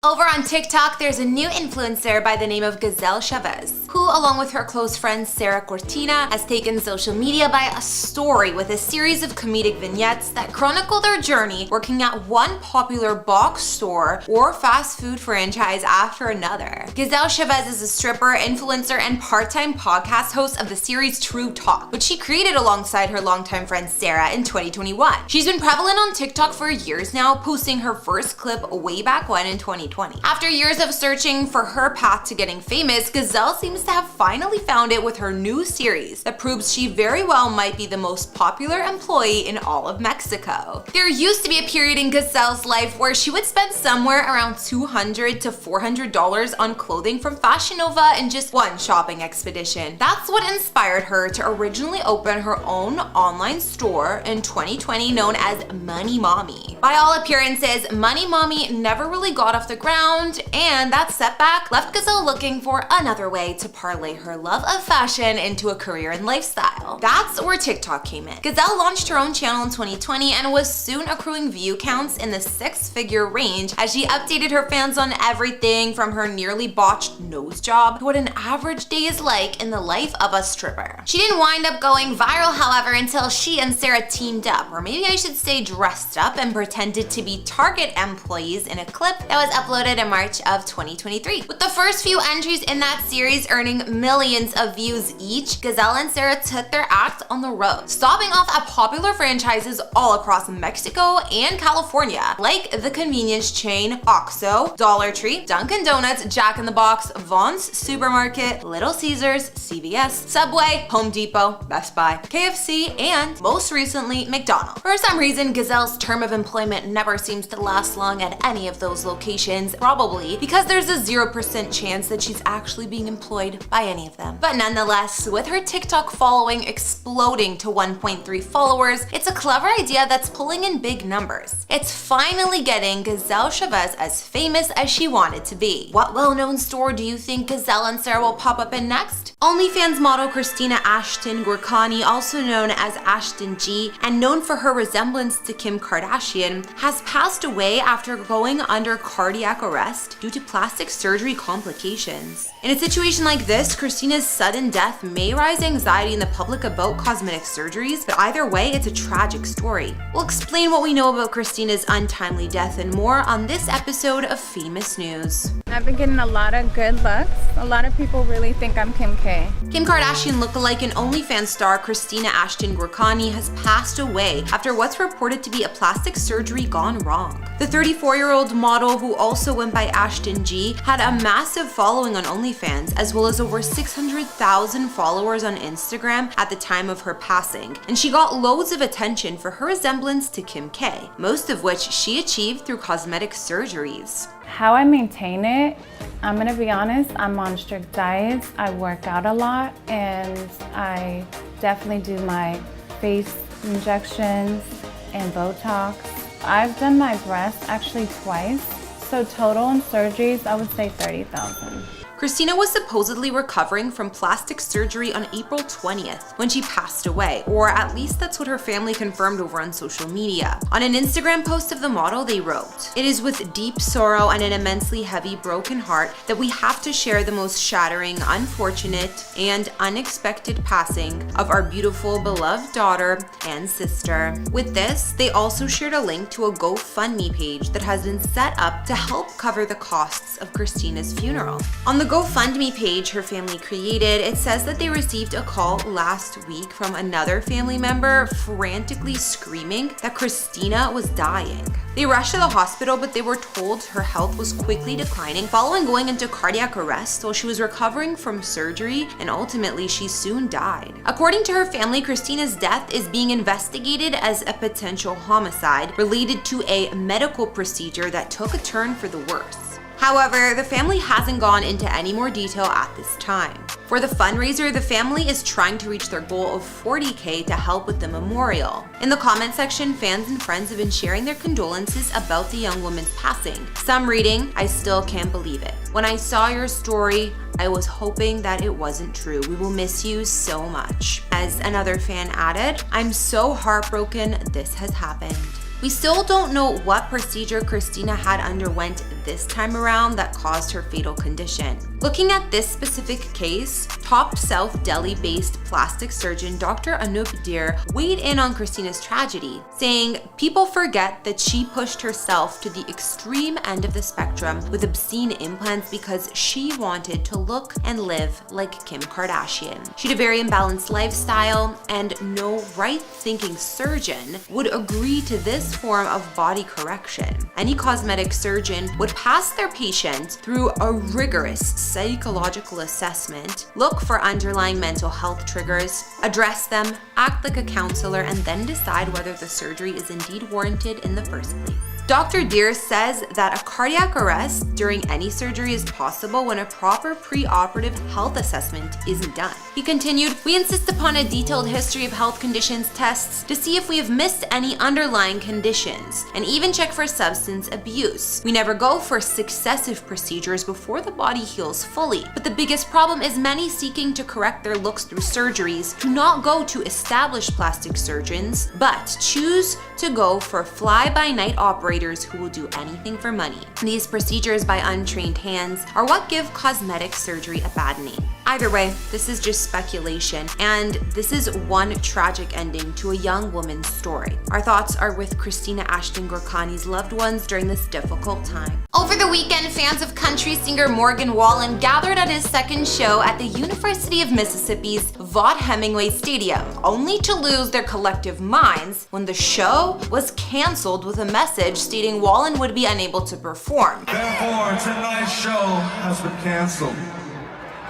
Over on TikTok, there's a new influencer by the name of Gazelle Chavez, who, along with her close friend Sarah Cortina, has taken social media by a story with a series of comedic vignettes that chronicle their journey working at one popular box store or fast food franchise after another. Gazelle Chavez is a stripper, influencer, and part-time podcast host of the series True Talk, which she created alongside her longtime friend Sarah in 2021. She's been prevalent on TikTok for years now, posting her first clip way back when in 2020. After years of searching for her path to getting famous, Gazelle seems to have finally found it with her new series that proves she very well might be the most popular employee in all of Mexico. There used to be a period in Gazelle's life where she would spend somewhere around $200 to $400 on clothing from Fashion Nova in just one shopping expedition. That's what inspired her to originally open her own online store in 2020 known as Money Mommy. By all appearances, Money Mommy never really got off the ground, and that setback left Gazelle looking for another way to parlay her love of fashion into a career and lifestyle. That's where TikTok came in. Gazelle launched her own channel in 2020 and was soon accruing view counts in the six-figure range as she updated her fans on everything from her nearly botched nose job to what an average day is like in the life of a stripper. She didn't wind up going viral, however, until she and Sarah teamed up, or maybe I should say dressed up, and pretended to be Target employees in a clip that was uploaded in March of 2023. With the first few entries in that series earning millions of views each, Gazelle and Sarah took their act on the road, stopping off at popular franchises all across Mexico and California, like the convenience chain OXXO, Dollar Tree, Dunkin' Donuts, Jack in the Box, Vons Supermarket, Little Caesars, CVS, Subway, Home Depot, Best Buy, KFC, and most recently, McDonald's. For some reason, Gazelle's term of employment never seems to last long at any of those locations, probably because there's a 0% chance that she's actually being employed by any of them. But nonetheless, with her TikTok following exploding to 1.3 followers, it's a clever idea that's pulling in big numbers. It's finally getting Gazelle Chavez as famous as she wanted to be. What well-known store do you think Gazelle and Sarah will pop up in next? OnlyFans model Christina Ashton G, also known as Ashton G, and known for her resemblance to Kim Kardashian, has passed away after going under cardiac arrest due to plastic surgery complications. In a situation like this, Christina's sudden death may raise anxiety in the public about cosmetic surgeries, but either way, it's a tragic story. We'll explain what we know about Christina's untimely death and more on this episode of Famous News. I've been getting a lot of good looks. A lot of people really think I'm Kim K. Kim Kardashian lookalike and OnlyFans star Christina Ashton G has passed away after what's reported to be a plastic surgery gone wrong. The 34-year-old model, who also went by Ashton G, had a massive following on OnlyFans, as well as over 600,000 followers on Instagram at the time of her passing, and she got loads of attention for her resemblance to Kim K, most of which she achieved through cosmetic surgeries. How I maintain it, I'm gonna be honest, I'm on strict diets, I work out a lot, and I definitely do my face injections and Botox. I've done my breasts actually twice, so total in surgeries, I would say 30,000. Christina was supposedly recovering from plastic surgery on April 20th when she passed away, or at least that's what her family confirmed over on social media. On an Instagram post of the model, they wrote, "It is with deep sorrow and an immensely heavy broken heart that we have to share the most shattering, unfortunate, and unexpected passing of our beautiful, beloved daughter and sister." With this, they also shared a link to a GoFundMe page that has been set up to help cover the costs of Christina's funeral. On the GoFundMe page her family created, it says that they received a call last week from another family member frantically screaming that Christina was dying. They rushed to the hospital, but they were told her health was quickly declining following going into cardiac arrest while she was recovering from surgery, and ultimately she soon died. According to her family, Christina's death is being investigated as a potential homicide related to a medical procedure that took a turn for the worse. However, the family hasn't gone into any more detail at this time. For the fundraiser, the family is trying to reach their goal of $40K to help with the memorial. In the comment section, fans and friends have been sharing their condolences about the young woman's passing. Some reading, "I still can't believe it. When I saw your story, I was hoping that it wasn't true. We will miss you so much." As another fan added, "I'm so heartbroken this has happened." We still don't know what procedure Christina had underwent this time around that caused her fatal condition. Looking at this specific case, top South Delhi-based plastic surgeon Dr. Anup Deer weighed in on Christina's tragedy, saying, "People forget that she pushed herself to the extreme end of the spectrum with obscene implants because she wanted to look and live like Kim Kardashian. She had a very imbalanced lifestyle, and no right-thinking surgeon would agree to this form of body correction. Any cosmetic surgeon would pass their patient through a rigorous psychological assessment, look for underlying mental health triggers, address them, act like a counselor, and then decide whether the surgery is indeed warranted in the first place." Dr. Deer says that a cardiac arrest during any surgery is possible when a proper preoperative health assessment isn't done. He continued, "We insist upon a detailed history of health conditions tests to see if we have missed any underlying conditions, and even check for substance abuse. We never go for successive procedures before the body heals fully. But the biggest problem is many seeking to correct their looks through surgeries do not go to established plastic surgeons, but choose to go for fly-by-night operators who will do anything for money. These procedures by untrained hands are what give cosmetic surgery a bad name." Either way, this is just speculation, and this is one tragic ending to a young woman's story. Our thoughts are with Christina Ashton G.'s loved ones during this difficult time. Over the weekend, fans of country singer Morgan Wallen gathered at his second show at the University of Mississippi's Vaught-Hemingway Stadium, only to lose their collective minds when the show was canceled with a message stating Wallen would be unable to perform. Therefore, tonight's show has been canceled,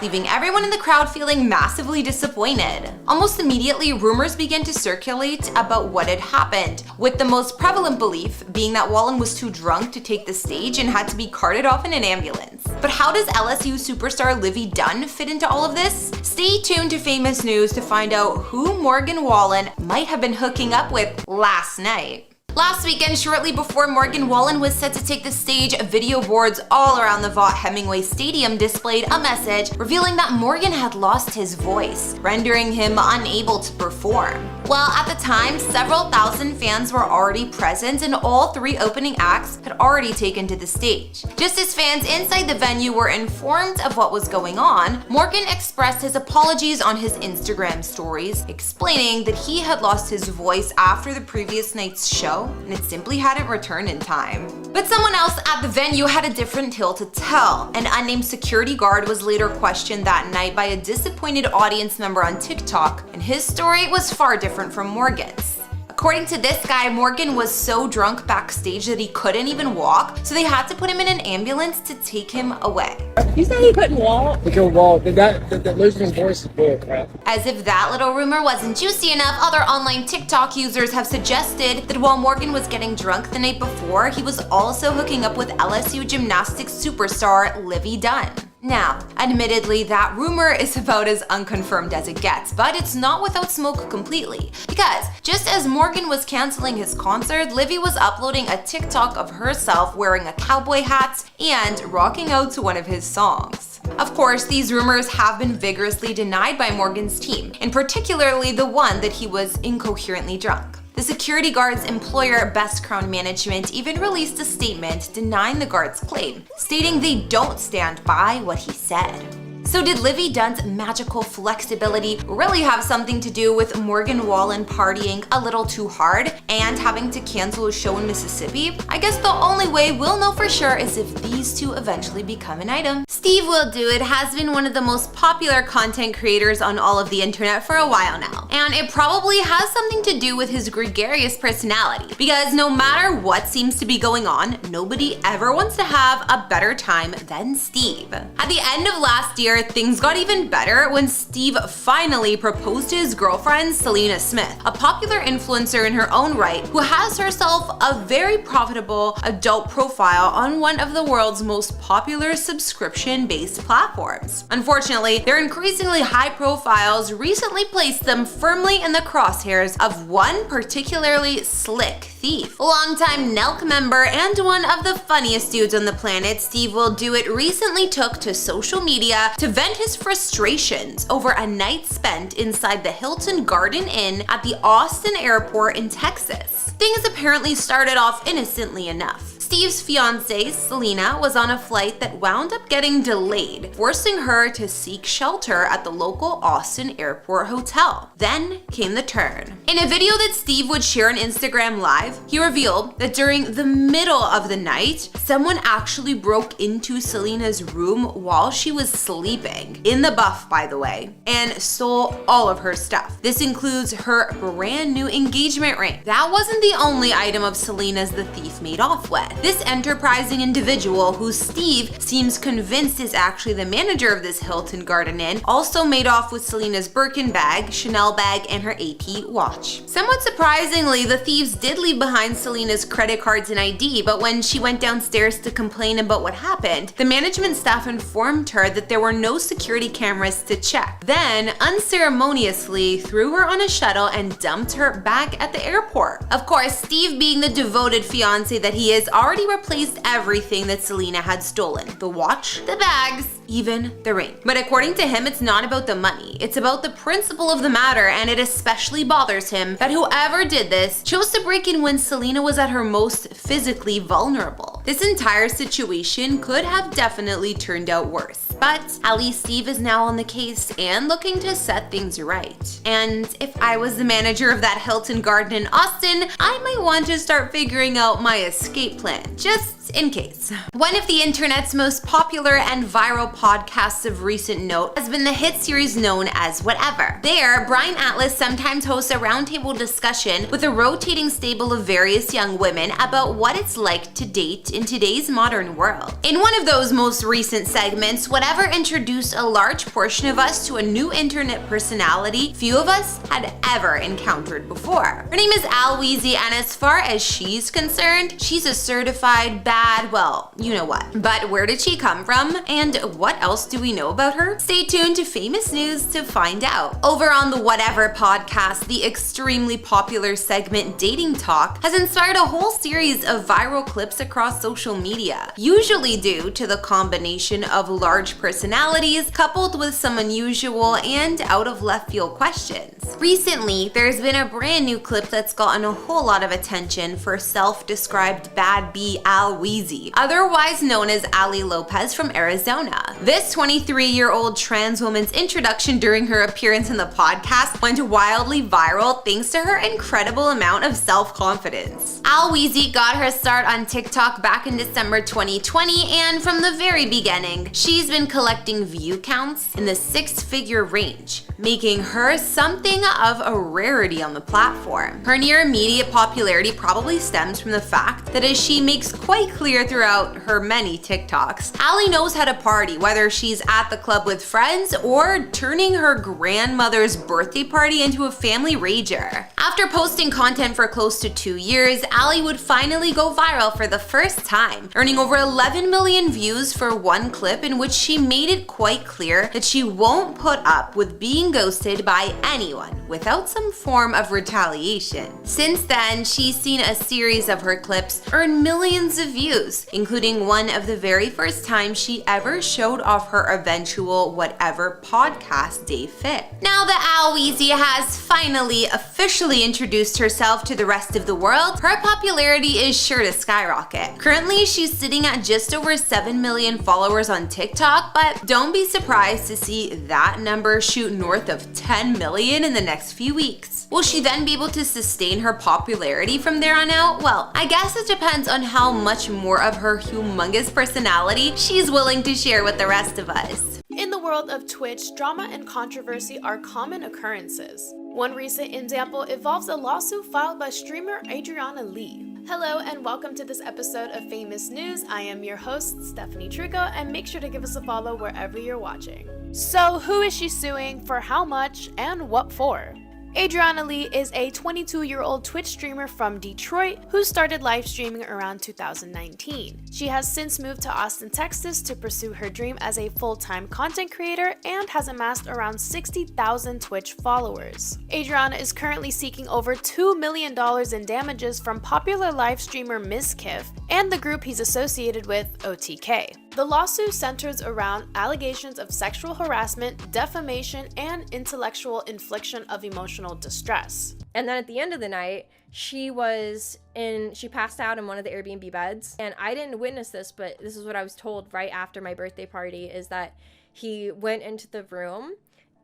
leaving everyone in the crowd feeling massively disappointed. Almost immediately, rumors began to circulate about what had happened, with the most prevalent belief being that Wallen was too drunk to take the stage and had to be carted off in an ambulance. But how does LSU superstar Olivia Dunne fit into all of this? Stay tuned to Famous News to find out who Morgan Wallen might have been hooking up with last night. Last weekend, shortly before Morgan Wallen was set to take the stage, video boards all around the Vaught-Hemingway Stadium displayed a message revealing that Morgan had lost his voice, rendering him unable to perform. Well, at the time, several thousand fans were already present and all three opening acts had already taken to the stage. Just as fans inside the venue were informed of what was going on, Morgan expressed his apologies on his Instagram stories, explaining that he had lost his voice after the previous night's show and it simply hadn't returned in time. But someone else at the venue had a different tale to tell. An unnamed security guard was later questioned that night by a disappointed audience member on TikTok, and his story was far different from Morgan's. According to this guy, Morgan was so drunk backstage that he couldn't even walk, so they had to put him in an ambulance to take him away. You said he couldn't walk? He couldn't walk. That losing his voice is bull crap. As if that little rumor wasn't juicy enough, other online TikTok users have suggested that while Morgan was getting drunk the night before, he was also hooking up with LSU gymnastics superstar Olivia Dunne. Now, admittedly, that rumor is about as unconfirmed as it gets, but it's not without smoke completely. Because just as Morgan was canceling his concert, Livvy was uploading a TikTok of herself wearing a cowboy hat and rocking out to one of his songs. Of course, these rumors have been vigorously denied by Morgan's team, and particularly the one that he was incoherently drunk. The security guard's employer, Best Crown Management, even released a statement denying the guard's claim, stating they don't stand by what he said. So did Olivia Dunne's magical flexibility really have something to do with Morgan Wallen partying a little too hard and having to cancel a show in Mississippi? I guess the only way we'll know for sure is if these two eventually become an item. SteveWillDoIt has been one of the most popular content creators on all of the internet for a while now, and it probably has something to do with his gregarious personality, because no matter what seems to be going on, nobody ever wants to have a better time than Steve. At the end of last year, things got even better when Steve finally proposed to his girlfriend, Selena Smith, a popular influencer in her own right who has herself a very profitable adult profile on one of the world's most popular subscription-based platforms. Unfortunately, their increasingly high profiles recently placed them firmly in the crosshairs of one particularly slick thief. Longtime Nelk member and one of the funniest dudes on the planet, SteveWillDoIt recently took to social media to vent his frustrations over a night spent inside the Hilton Garden Inn at the Austin airport in Texas. Things apparently started off innocently enough. Steve's fiancée, Selena, was on a flight that wound up getting delayed, forcing her to seek shelter at the local Austin airport hotel. Then came the turn. In a video that Steve would share on Instagram Live, he revealed that during the middle of the night, someone actually broke into Selena's room while she was sleeping, in the buff by the way, and stole all of her stuff. This includes her brand new engagement ring. That wasn't the only item of Selena's the thief made off with. This enterprising individual, who Steve seems convinced is actually the manager of this Hilton Garden Inn, also made off with Selena's Birkin bag, Chanel bag, and her AP watch. Somewhat surprisingly, the thieves did leave behind Selena's credit cards and ID, but when she went downstairs to complain about what happened, the management staff informed her that there were no security cameras to check. Then, unceremoniously, threw her on a shuttle and dumped her back at the airport. Of course, Steve, being the devoted fiancé that he is, already replaced everything that Selena had stolen. The watch, the bags, even the ring. But according to him, it's not about the money. It's about the principle of the matter, and it especially bothers him that whoever did this chose to break in when Selena was at her most physically vulnerable. This entire situation could have definitely turned out worse. But at least Steve is now on the case and looking to set things right. And if I was the manager of that Hilton Garden in Austin, I might want to start figuring out my escape plan, just in case. One of the internet's most popular and viral podcasts of recent note has been the hit series known as Whatever. There, Brian Atlas sometimes hosts a roundtable discussion with a rotating stable of various young women about what it's like to date in today's modern world. In one of those most recent segments, Whatever introduced a large portion of us to a new internet personality few of us had ever encountered before. Her name is Al Weezy, and as far as she's concerned, she's a certified bad, well, you know what. But where did she come from? And what else do we know about her? Stay tuned to Famous News to find out. Over on the Whatever podcast, the extremely popular segment Dating Talk has inspired a whole series of viral clips across social media, usually due to the combination of large personalities coupled with some unusual and out of left field questions. Recently, there's been a brand new clip that's gotten a whole lot of attention for self-described bad B Al Weezy, otherwise known as Ali Lopez from Arizona. This 23-year-old trans woman's introduction during her appearance in the podcast went wildly viral thanks to her incredible amount of self-confidence. Al Weezy got her start on TikTok back in December 2020, and from the very beginning, she's been collecting view counts in the six-figure range, making her something of a rarity on the platform. Her near immediate popularity probably stems from the fact that, as she makes quite clear throughout her many TikToks, Ali knows how to party, whether she's at the club with friends or turning her grandmother's birthday party into a family rager. After posting content for close to 2 years, Ali would finally go viral for the first time, earning over 11 million views for one clip in which she made it quite clear that she won't put up with being ghosted by anyone without some form of retaliation. Since then, she's seen a series of her clips earn millions of views, including one of the very first times she ever showed off her eventual Whatever podcast Day Fit. Now that Al Weezy has finally officially introduced herself to the rest of the world, her popularity is sure to skyrocket. Currently, she's sitting at just over 7 million followers on TikTok, but don't be surprised to see that number shoot north of 10 million in the next few weeks. Will she then be able to sustain her popularity from there on out? Well, I guess it depends on how much more of her humongous personality she's willing to share with the rest of us. In the world of Twitch, drama and controversy are common occurrences. One recent example involves a lawsuit filed by streamer Adriana Lee. Hello and welcome to this episode of Famous News. I am your host, Stephanie Trico, and make sure to give us a follow wherever you're watching. So, who is she suing, for how much, and what for? Adriana Lee is a 22-year-old Twitch streamer from Detroit who started live streaming around 2019. She has since moved to Austin, Texas to pursue her dream as a full-time content creator and has amassed around 60,000 Twitch followers. Adriana is currently seeking over $2 million in damages from popular live streamer Miss Kiff and the group he's associated with, OTK. The lawsuit centers around allegations of sexual harassment, defamation, and intellectual infliction of emotional distress. And then at the end of the night, she passed out in one of the Airbnb beds. And I didn't witness this, but this is what I was told right after my birthday party, is that he went into the room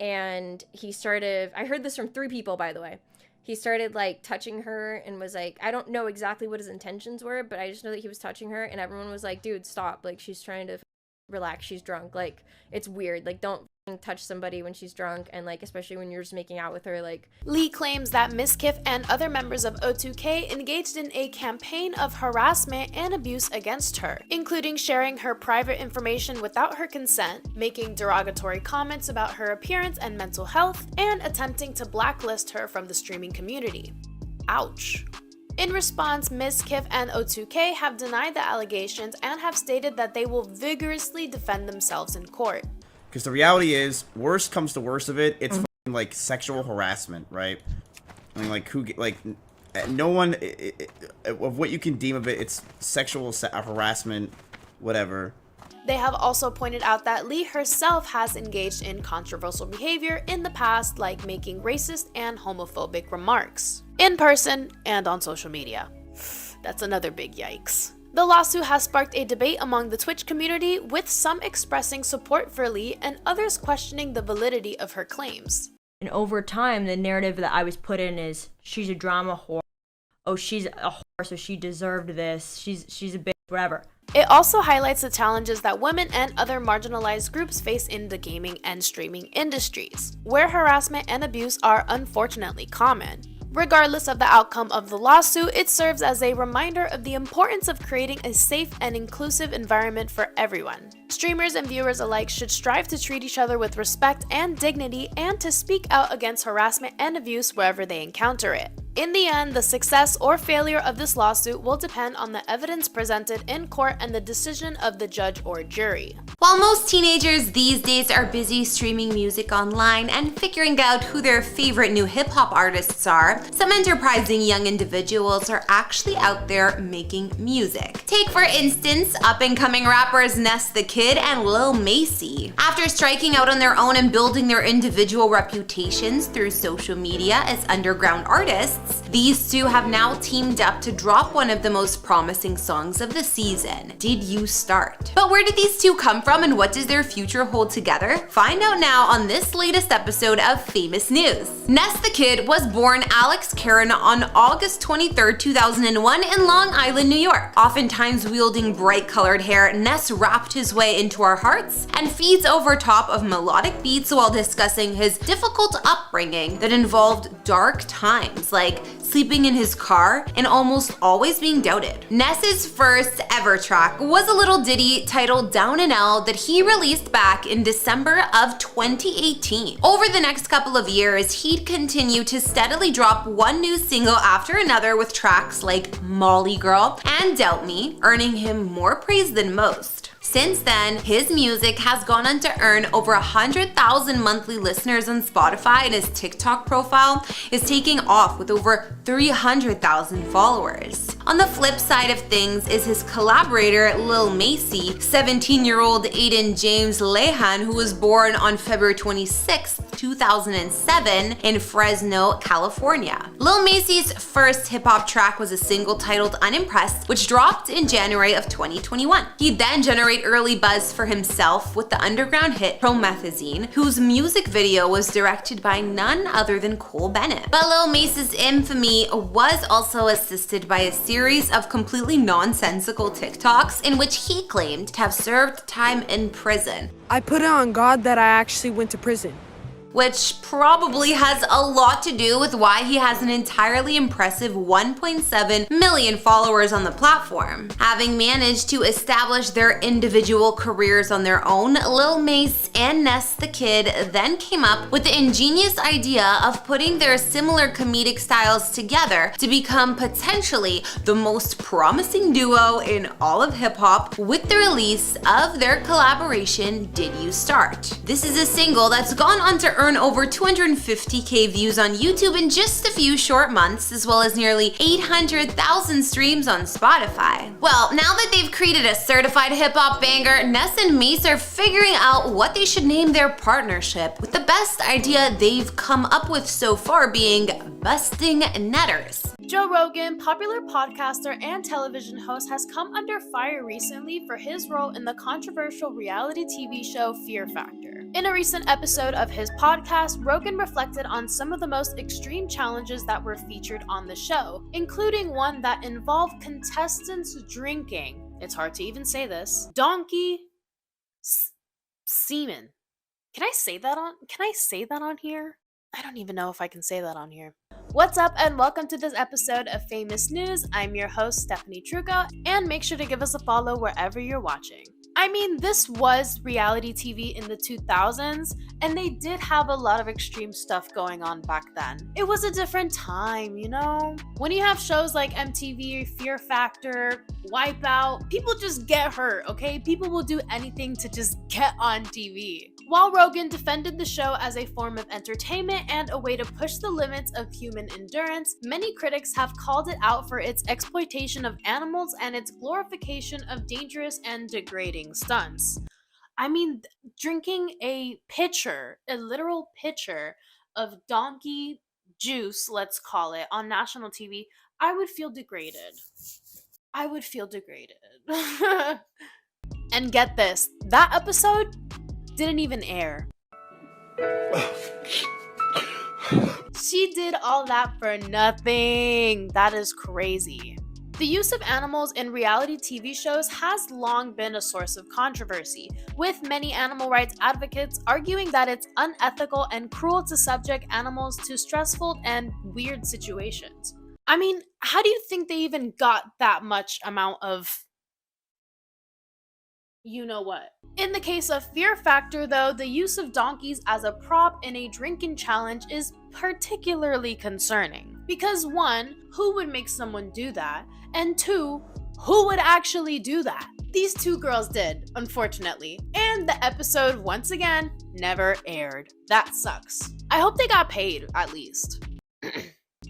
and I heard this from 3 people, by the way. He started like touching her and was like, I don't know exactly what his intentions were, but I just know that he was touching her, and everyone was like, dude, stop. Like, she's trying to relax. She's drunk. Like, it's weird. Like, don't touch somebody when she's drunk, and like, especially when you're just making out with her. Like, Lee claims that Miss Kiff and other members of O2K engaged in a campaign of harassment and abuse against her, including sharing her private information without her consent, making derogatory comments about her appearance and mental health, and attempting to blacklist her from the streaming community. Ouch. In response, Miss Kiff and O2K have denied the allegations and have stated that they will vigorously defend themselves in court. Because the reality is, worst comes to worst of it, it's fucking like sexual harassment, right? I mean, like, no one, of what you can deem of it, it's sexual harassment, whatever. They have also pointed out that Lee herself has engaged in controversial behavior in the past, like making racist and homophobic remarks, in person and on social media. That's another big yikes. The lawsuit has sparked a debate among the Twitch community, with some expressing support for Lee and others questioning the validity of her claims. And over time, the narrative that I was put in is, she's a drama whore. Oh, she's a whore, so she deserved this. She's a bitch, whatever. It also highlights the challenges that women and other marginalized groups face in the gaming and streaming industries, where harassment and abuse are unfortunately common. Regardless of the outcome of the lawsuit, it serves as a reminder of the importance of creating a safe and inclusive environment for everyone. Streamers and viewers alike should strive to treat each other with respect and dignity, and to speak out against harassment and abuse wherever they encounter it. In the end, the success or failure of this lawsuit will depend on the evidence presented in court and the decision of the judge or jury. While most teenagers these days are busy streaming music online and figuring out who their favorite new hip-hop artists are, some enterprising young individuals are actually out there making music. Take, for instance, up-and-coming rappers Ness the Kid and Lil Mace. After striking out on their own and building their individual reputations through social media as underground artists, these two have now teamed up to drop one of the most promising songs of the season, Did You Start? But where did these two come from, and what does their future hold together? Find out now on this latest episode of Famous News. Ness the Kid was born Alex Karen on August 23, 2001 in Long Island, New York. Oftentimes wielding bright colored hair, Ness rapped his way into our hearts and feeds over top of melodic beats while discussing his difficult upbringing that involved dark times, like sleeping in his car and almost always being doubted. Ness's first ever track was a little ditty titled Down and L that he released back in December of 2018. Over the next couple of years, he'd continue to steadily drop one new single after another with tracks like Molly Girl and Doubt Me, earning him more praise than most. Since then, his music has gone on to earn over 100,000 monthly listeners on Spotify, and his TikTok profile is taking off with over 300,000 followers. On the flip side of things is his collaborator Lil Mace, 17-year-old Aiden James Lehan, who was born on February 26, 2007 in Fresno, California. Lil Mace's first hip-hop track was a single titled Unimpressed, which dropped in January of 2021. He then generated early buzz for himself with the underground hit Promethazine, whose music video was directed by none other than Cole Bennett. But Lil Mace's infamy was also assisted by a series of completely nonsensical TikToks in which he claimed to have served time in prison. I put it on God that I actually went to prison. Which probably has a lot to do with why he has an entirely impressive 1.7 million followers on the platform. Having managed to establish their individual careers on their own, Lil Mace and Ness the Kid then came up with the ingenious idea of putting their similar comedic styles together to become potentially the most promising duo in all of hip-hop with the release of their collaboration Did You Start? This is a single that's gone on to earn over 250k views on YouTube in just a few short months, as well as nearly 800,000 streams on Spotify. Well, now that they've created a certified hip-hop banger, Ness and Mace are figuring out what they should name their partnership, with the best idea they've come up with so far being Busting Netters. Joe Rogan, popular podcaster and television host, has come under fire recently for his role in the controversial reality TV show Fear Factor. In a recent episode of his podcast, Rogan reflected on some of the most extreme challenges that were featured on the show, including one that involved contestants drinking, it's hard to even say this, donkey semen. Can I say that on here? I don't even know if I can say that on here. What's up and welcome to this episode of Famous News. I'm your host, Stephanie Trucco, and make sure to give us a follow wherever you're watching. I mean, this was reality TV in the 2000s, and they did have a lot of extreme stuff going on back then. It was a different time, you know? When you have shows like MTV, Fear Factor, Wipeout, people just get hurt, okay? People will do anything to just get on TV. While Rogan defended the show as a form of entertainment and a way to push the limits of human endurance, many critics have called it out for its exploitation of animals and its glorification of dangerous and degrading stunts. I mean, drinking a literal pitcher of donkey juice, let's call it, on national TV, I would feel degraded. And get this, that episode didn't even air. She did all that for nothing. That is crazy. The use of animals in reality TV shows has long been a source of controversy, with many animal rights advocates arguing that it's unethical and cruel to subject animals to stressful and weird situations. I mean, how do you think they even got that much amount of you know what? In the case of Fear Factor, though, the use of donkeys as a prop in a drinking challenge is particularly concerning. Because one, who would make someone do that? And two, who would actually do that? These two girls did, unfortunately. And the episode, once again, never aired. That sucks. I hope they got paid, at least.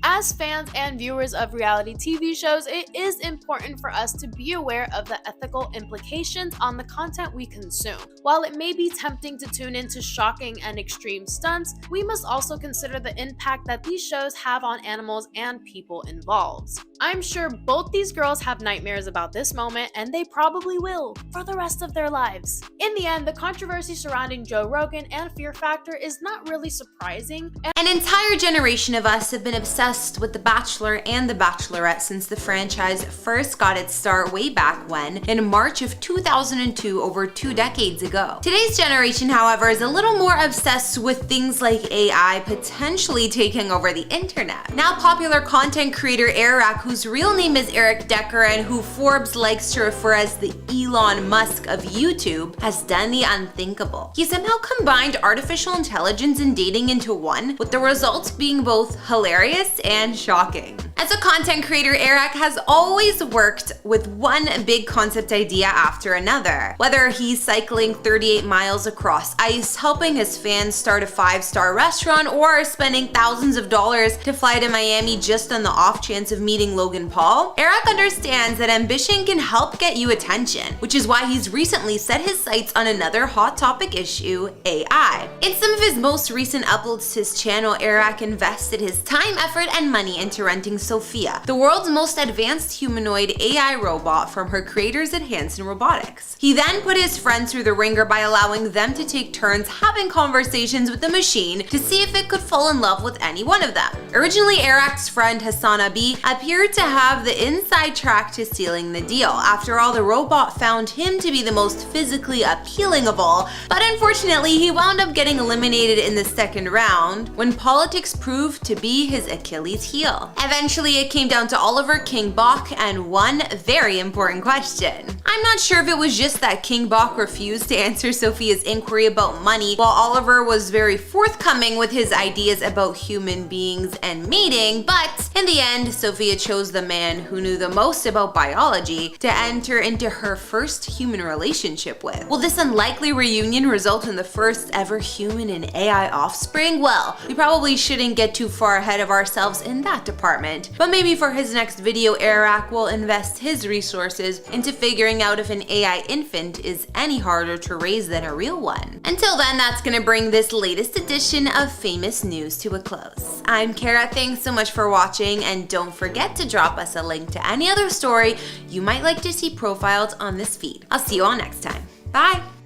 As fans and viewers of reality TV shows, it is important for us to be aware of the ethical implications on the content we consume. While it may be tempting to tune into shocking and extreme stunts, we must also consider the impact that these shows have on animals and people involved. I'm sure both these girls have nightmares about this moment, and they probably will for the rest of their lives. In the end, the controversy surrounding Joe Rogan and Fear Factor is not really surprising. An entire generation of us have been obsessed with The Bachelor and The Bachelorette since the franchise first got its start way back when, in March of 2002, over 2 decades ago. Today's generation, however, is a little more obsessed with things like AI potentially taking over the internet. Now popular content creator Eric, whose real name is Eric Decker and who Forbes likes to refer as the Elon Musk of YouTube, has done the unthinkable. He somehow combined artificial intelligence and dating into one, with the results being both hilarious and shocking. As a content creator, Eric has always worked with one big concept idea after another. Whether he's cycling 38 miles across ice, helping his fans start a 5-star restaurant, or spending thousands of dollars to fly to Miami just on the off chance of meeting Logan Paul, Eric understands that ambition can help get you attention, which is why he's recently set his sights on another hot topic issue, AI. In some of his most recent uploads to his channel, Eric invested his time, effort, and money into renting Sophia, the world's most advanced humanoid AI robot from her creators at Hanson Robotics. He then put his friends through the ringer by allowing them to take turns having conversations with the machine to see if it could fall in love with any one of them. Originally, Eric's friend Hassan Abi appeared to have the inside track to sealing the deal. After all, the robot found him to be the most physically appealing of all, but unfortunately, he wound up getting eliminated in the second round when politics proved to be his Achilles heel. Eventually, Eventually, it came down to Oliver, King Bach, and one very important question. I'm not sure if it was just that King Bach refused to answer Sophia's inquiry about money, while Oliver was very forthcoming with his ideas about human beings and mating, but in the end, Sophia chose the man who knew the most about biology to enter into her first human relationship with. Will this unlikely reunion result in the first ever human and AI offspring? Well, we probably shouldn't get too far ahead of ourselves in that department, but maybe for his next video, Eric will invest his resources into figuring out if an AI infant is any harder to raise than a real one. Until then, that's gonna bring this latest edition of Famous News to a close. I'm Kara, thanks so much for watching, and don't forget to drop us a link to any other story you might like to see profiled on this feed. I'll see you all next time. Bye!